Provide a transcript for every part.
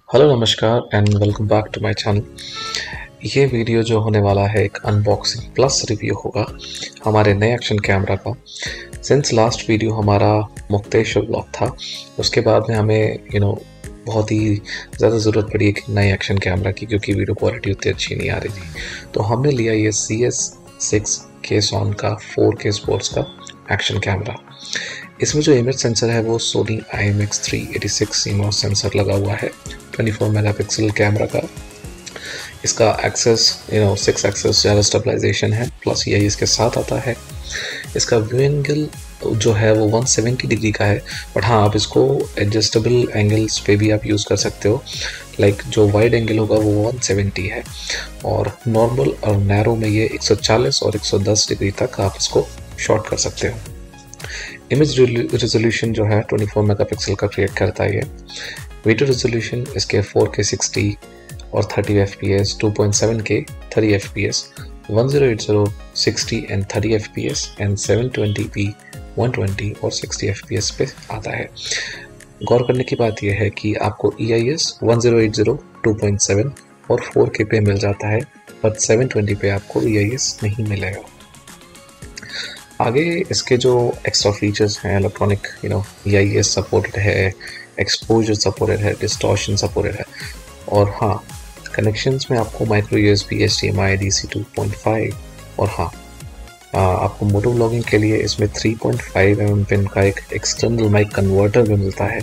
Hello नमस्कार and welcome back to my channel. ये video जो होने वाला है एक अनबॉक्सिंग प्लस रिव्यू होगा हमारे नए एक्शन कैमरा का। सिंस लास्ट वीडियो हमारा मुक्तेश्वर ब्लॉग था, उसके बाद में हमें बहुत ही ज़्यादा ज़रूरत पड़ी एक नए एक्शन कैमरा की, क्योंकि वीडियो क्वालिटी उतनी अच्छी नहीं आ रही थी। तो हमने लिया ये CS6 केस ऑन का 4K स्पोर्ट्स का एक्शन कैमरा। इसमें जो इमेज सेंसर है वो सोनी IMX386 CMOS सेंसर लगा हुआ है, 24 मेगापिक्सल कैमरा का। इसका एक्सेस 6 एक्सेस ज़्यादा स्टेबलाइजेशन है, प्लस ये इसके साथ आता है। इसका व्यू एंगल जो है वो 170 डिग्री का है, बट हाँ आप इसको एडजस्टेबल एंगल्स पे भी आप यूज़ कर सकते हो। लाइक जो वाइड एंगल होगा वो 170 है, और नॉर्मल और नैरो में ये 140 और 110 डिग्री तक आप इसको शॉट कर सकते हो। इमेज रेजोल्यूशन जो है 24 मेगापिक्सल का क्रिएट करता है ये। वीडियो रेजोल्यूशन इसके 4K 60 और 30 FPS, 2.7K 30 FPS, 1080 60 and 30 FPS and 720p 120 और 60 FPS पे आता है। गौर करने की बात यह है कि आपको EIS 1080 2.7 और 4K पे मिल जाता है, बट 720 पे आपको EIS नहीं मिलेगा। आगे इसके जो एक्स्ट्रा फीचर्स हैं, इलेक्ट्रॉनिक EIS सपोर्टेड है, एक्सपोजर सपोर्टेड है, डिस्टॉर्शन सपोर्टेड है, और हाँ कनेक्शंस में आपको माइक्रो USB, HDMI, DC 2.5 और हाँ आपको मोटो व्लॉगिंग के लिए इसमें 3.5 mm पिन का एक एक्सटर्नल माइक कन्वर्टर भी मिलता है।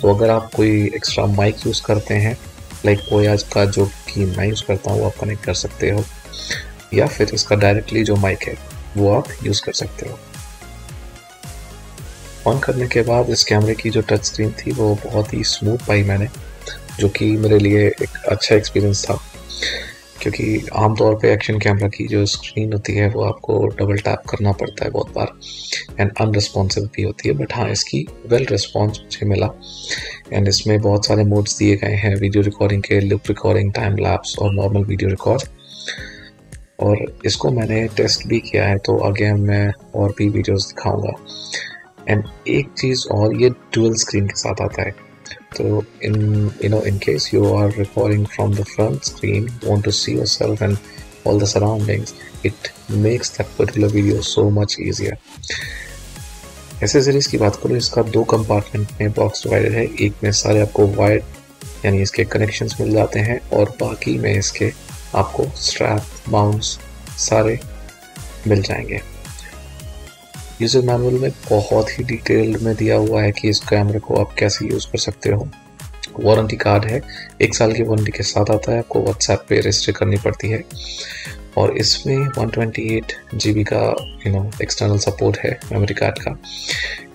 तो अगर आप कोई एक्स्ट्रा माइक यूज़ करते हैं, लाइक Voyage का जो कि मैं यूज़ करता हूँ, वो आप कनेक्ट कर सकते हो, या फिर इसका डायरेक्टली जो माइक है वो आप यूज़ कर सकते हो। ऑन करने के बाद इस कैमरे की जो टच स्क्रीन थी वो बहुत ही स्मूथ पाई मैंने, जो कि मेरे लिए एक अच्छा एक्सपीरियंस था, क्योंकि आमतौर पे एक्शन कैमरा की जो स्क्रीन होती है वो आपको डबल टैप करना पड़ता है बहुत बार, एंड अनरिस्पॉन्सिव भी होती है। बट हाँ इसकी वेल रिस्पॉन्स मुझे मिला, एंड इसमें बहुत सारे मोड्स दिए गए हैं वीडियो रिकॉर्डिंग के, लुक रिकॉर्डिंग, टाइम लैप्स और नॉर्मल वीडियो रिकॉर्ड। और इसको मैंने टेस्ट भी किया है, तो आगे मैं और भी वीडियोस दिखाऊंगा। एंड एक चीज़ और, ये डुअल स्क्रीन के साथ आता है, तो in case you are recording from the front screen, want to see yourself and all the surroundings, it makes that particular video so much easier. Accessories की बात करूँ, इसका 2 कंपार्टमेंट में बॉक्स डिवाइडेड है। एक में सारे आपको वायर्ड यानी इसके कनेक्शंस मिल जाते हैं, और बाकी में इसके आपको स्ट्रैप, माउंट्स सारे मिल जाएंगे। यूज़र मैनुअल में बहुत ही डिटेल्ड में दिया हुआ है कि इस कैमरे को आप कैसे यूज़ कर सकते हो। वारंटी कार्ड है, 1 साल की वारंटी के साथ आता है, आपको व्हाट्सएप पे रजिस्टर करनी पड़ती है। और इसमें 128 GB का एक्सटर्नल सपोर्ट है मेमोरी कार्ड का,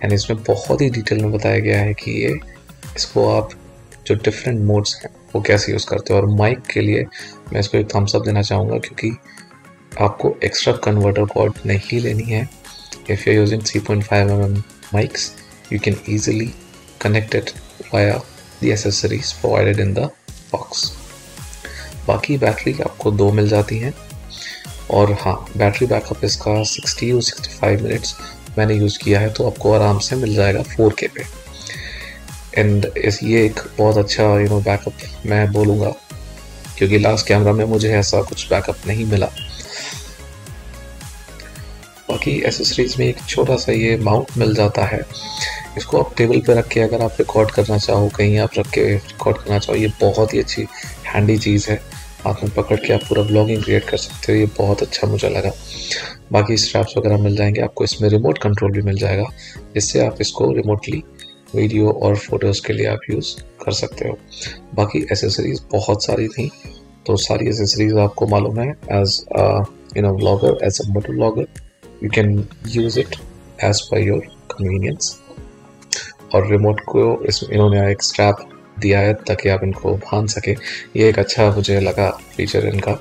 एंड इसमें बहुत ही डिटेल में बताया गया है कि इसको आप जो डिफरेंट मोड्स हैं वो कैसे यूज़ करते हो। और माइक के लिए मैं इसको एक थम्स अप देना चाहूँगा, क्योंकि आपको एक्स्ट्रा कन्वर्टर कॉर्ड नहीं लेनी है। If you're using 3.5 mm mics, you can easily connect it via the accessories provided in the box. बाकी बैटरी आपको 2 मिल जाती हैं, और हाँ बैटरी बैकअप इसका 60 to 65 मिनट्स मैंने यूज़ किया है, तो आपको आराम से मिल जाएगा 4K पे। एंड ये एक बहुत अच्छा बैकअप मैं बोलूँगा, क्योंकि लास्ट कैमरा में मुझे ऐसा कुछ बैकअप नहीं मिला। बाकी एसेसरीज में एक छोटा सा ये माउंट मिल जाता है, इसको आप टेबल पे रख के अगर आप रिकॉर्ड करना चाहो, कहीं आप रख के रिकॉर्ड करना चाहो, ये बहुत ही अच्छी हैंडी चीज़ है। हाथ में पकड़ के आप पूरा ब्लॉगिंग क्रिएट कर सकते हो, ये बहुत अच्छा मुझे लगा। बाकी स्ट्रैप्स वगैरह मिल जाएंगे आपको, इसमें रिमोट कंट्रोल भी मिल जाएगा, जिससे आप इसको रिमोटली वीडियो और फोटोज़ के लिए आप यूज़ कर सकते हो। बाकी एसेसरीज बहुत सारी थी, तो सारी एसेसरीज आपको मालूम है। As vlogger, as a moto vlogger, you can use it as per your convenience। और रिमोट को इन्होंने एक स्ट्रैप दिया है ताकि आप इनको बांध सके, ये एक अच्छा मुझे लगा फीचर इनका।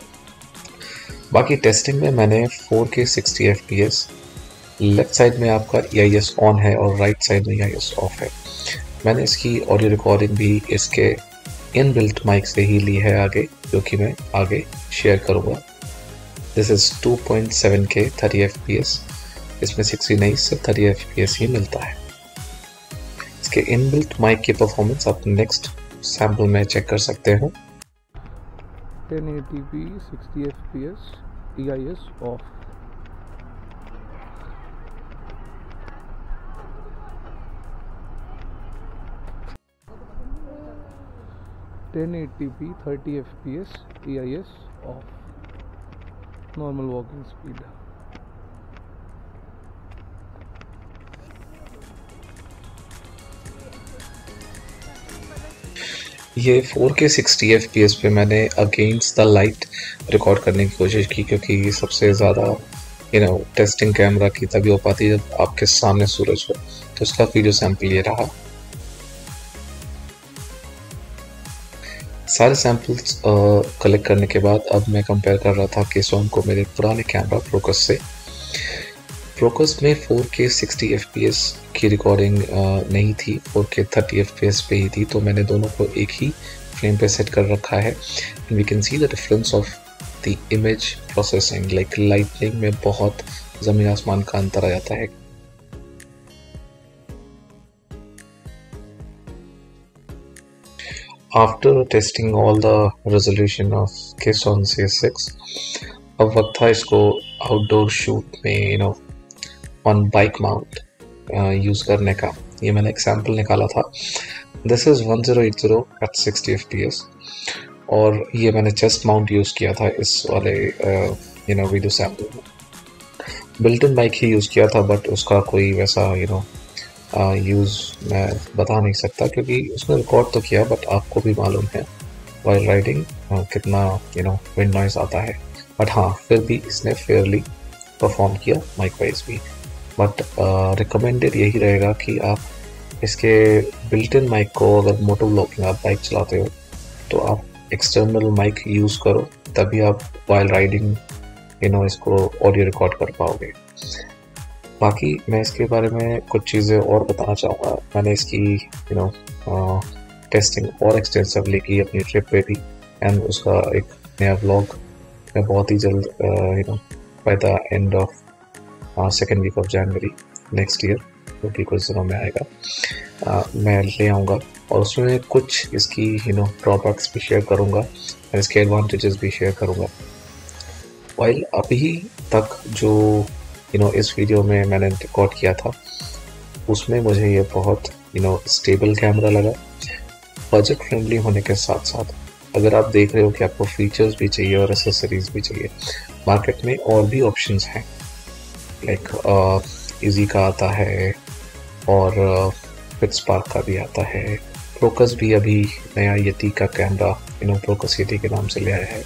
बाकी टेस्टिंग में मैंने 4K 60 FPS, लेफ्ट साइड में आपका EIS ऑन है और राइट साइड में EIS ऑफ है। मैंने इसकी ऑडियो रिकॉर्डिंग भी इसके इनबिल्ट माइक से ही ली है आगे, जो कि मैं आगे शेयर करूँगा। This is 2.7K 30 FPS इसमें 60 नहीं सिर्फ 30 FPS ही मिलता है। इसके इनबिल्ट माइक की परफॉर्मेंस आप नेक्स्ट सैम्पल में चेक कर सकते हो। 1080p 60 fps EIS off। (1080p 30 fps EIS off, normal walking speed। ये 4K 60 FPS पे मैंने अगेंस्ट द लाइट रिकॉर्ड करने की कोशिश की, क्योंकि सबसे ज़्यादा टेस्टिंग कैमरा की तभी हो पाती है जब आपके सामने सूरज हो। तो इसका वीडियो सैंपल ये रहा। सारे सैंपल्स कलेक्ट करने के बाद अब मैं कंपेयर कर रहा था केसॉन को मेरे पुराने कैमरा प्रोकस से। प्रोकस में 4K 60 FPS की रिकॉर्डिंग नहीं थी, 4K 30 FPS पे ही थी, तो मैंने दोनों को एक ही फ्रेम पे सेट कर रखा है। And we can see the difference of the image processing, like lightning में बहुत ज़मीन आसमान का अंतर आ जाता है। After testing all the resolution of Canon C6, अब वक्त था इसको आउटडोर शूट में ऑन बाइक माउंट यूज़ करने का। ये मैंने एक सैम्पल निकाला था। दिस इज़ 1080 at 60 FPS, और ये मैंने चेस्ट माउंट यूज़ किया था इस वाले वीडियो सैम्पल में। Built in bike he use किया था, बट उसका कोई वैसा यूज़ मैं बता नहीं सकता, क्योंकि उसने रिकॉर्ड तो किया, बट आपको भी मालूम है वाइल राइडिंग कितना विंड नॉइस आता है। बट हाँ, फिर भी इसने फेयरली परफॉर्म किया माइक वाइज भी। बट रिकमेंडेड यही रहेगा कि आप इसके बिल्ट इन माइक को, अगर मोटो व्लॉगिंग आप बाइक चलाते हो तो आप एक्सटर्नल माइक यूज़ करो, तभी आप वाइल राइडिंग इसको ऑडियो रिकॉर्ड कर पाओगे। बाकी मैं इसके बारे में कुछ चीज़ें और बताना चाहूँगा। मैंने इसकी टेस्टिंग और एक्सटेंसिवली की अपनी ट्रिप पे भी, एंड उसका एक नया व्लॉग मैं बहुत ही जल्द by the end of second week of January next year, जो कि कुछ दिनों में आएगा, मैं ले आऊँगा। और उसमें कुछ इसकी ड्रॉबैक्स भी शेयर करूँगा और इसके एडवांटेजेस भी शेयर करूँगा। वाइल अभी तक जो इस वीडियो में मैंने रिकॉर्ड किया था, उसमें मुझे ये बहुत स्टेबल कैमरा लगा, बजट फ्रेंडली होने के साथ साथ। अगर आप देख रहे हो कि आपको फीचर्स भी चाहिए और एसेसरीज भी चाहिए, मार्केट में और भी ऑप्शंस हैं, लाइक इजी का आता है और फिट्सपार्क का भी आता है। प्रोकस भी अभी नया यति का कैमरा प्रोकस यति के नाम से ले आया है।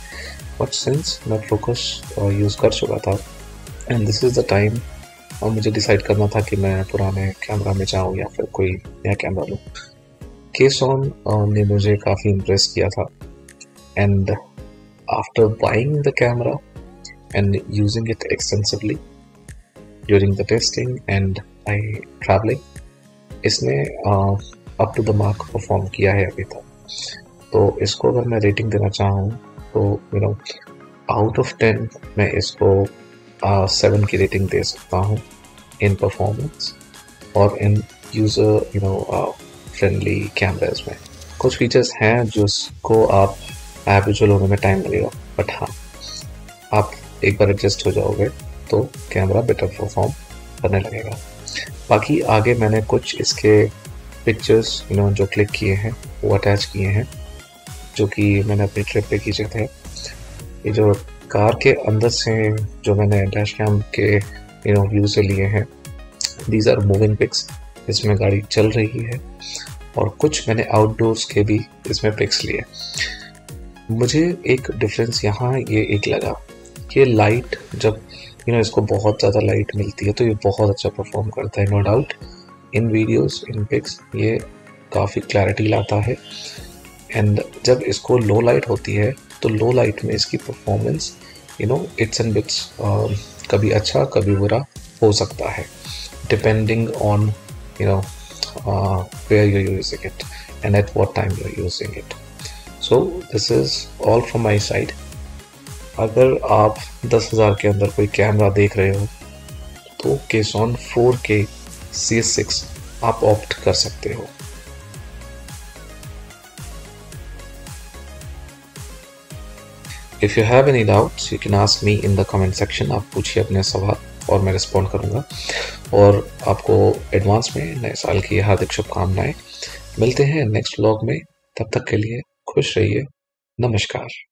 बट सिंस मैं प्रोकस यूज़ कर चुका था, and this is the time मुझे डिसाइड करना था कि मैं पुराने कैमरा में जाऊँ या फिर कोई नया कैमरा लूँ। केसॉन ने मुझे काफ़ी इम्प्रेस किया था, and after buying the camera and using it extensively during the testing and I travelling, इसने up to the mark perform किया है अभी तक। तो इसको अगर मैं रेटिंग देना चाहूँ तो आउट ऑफ 10 मैं इसको 7 की रेटिंग दे सकता हूँ इन परफॉर्मेंस और इन यूज़र फ्रेंडली कैमराज में। कुछ फीचर्स हैं जिसको आप हैबिचुअल होने में टाइम लगेगा, बट हाँ, आप एक बार एडजस्ट हो जाओगे तो कैमरा बेटर परफॉर्म करने लगेगा। बाकी आगे मैंने कुछ इसके पिक्चर्स जो क्लिक किए हैं वो अटैच किए हैं, जो कि मैंने अपनी ट्रिप पे खींचे थे। ये जो कार के अंदर से जो मैंने डैश कैम के व्यू से लिए हैं, दीज आर मूविंग पिक्स, इसमें गाड़ी चल रही है। और कुछ मैंने आउटडोर्स के भी इसमें पिक्स लिए। मुझे एक डिफरेंस यहाँ ये एक लगा कि लाइट जब इसको बहुत ज़्यादा लाइट मिलती है तो ये बहुत अच्छा परफॉर्म करता है, नो डाउट। इन वीडियोस, इन पिक्स ये काफ़ी क्लैरिटी लाता है। एंड जब इसको लो लाइट होती है तो लो लाइट में इसकी परफॉर्मेंस इट्स एंड बिट्स कभी अच्छा कभी बुरा हो सकता है, depending on where you're using it and at what time you're using it. So this is all from my side. अगर आप 10,000 के अंदर कोई कैमरा देख रहे हो तो केसॉन 4K CS6 आप ऑप्ट कर सकते हो। If you have any doubts you can ask me in the comment section. आप पूछिए अपने सवाल और मैं रिस्पॉन्ड करूँगा। और आपको एडवांस में नए साल की हार्दिक शुभकामनाएं। मिलते हैं नेक्स्ट व्लॉग में, तब तक के लिए खुश रहिए। नमस्कार।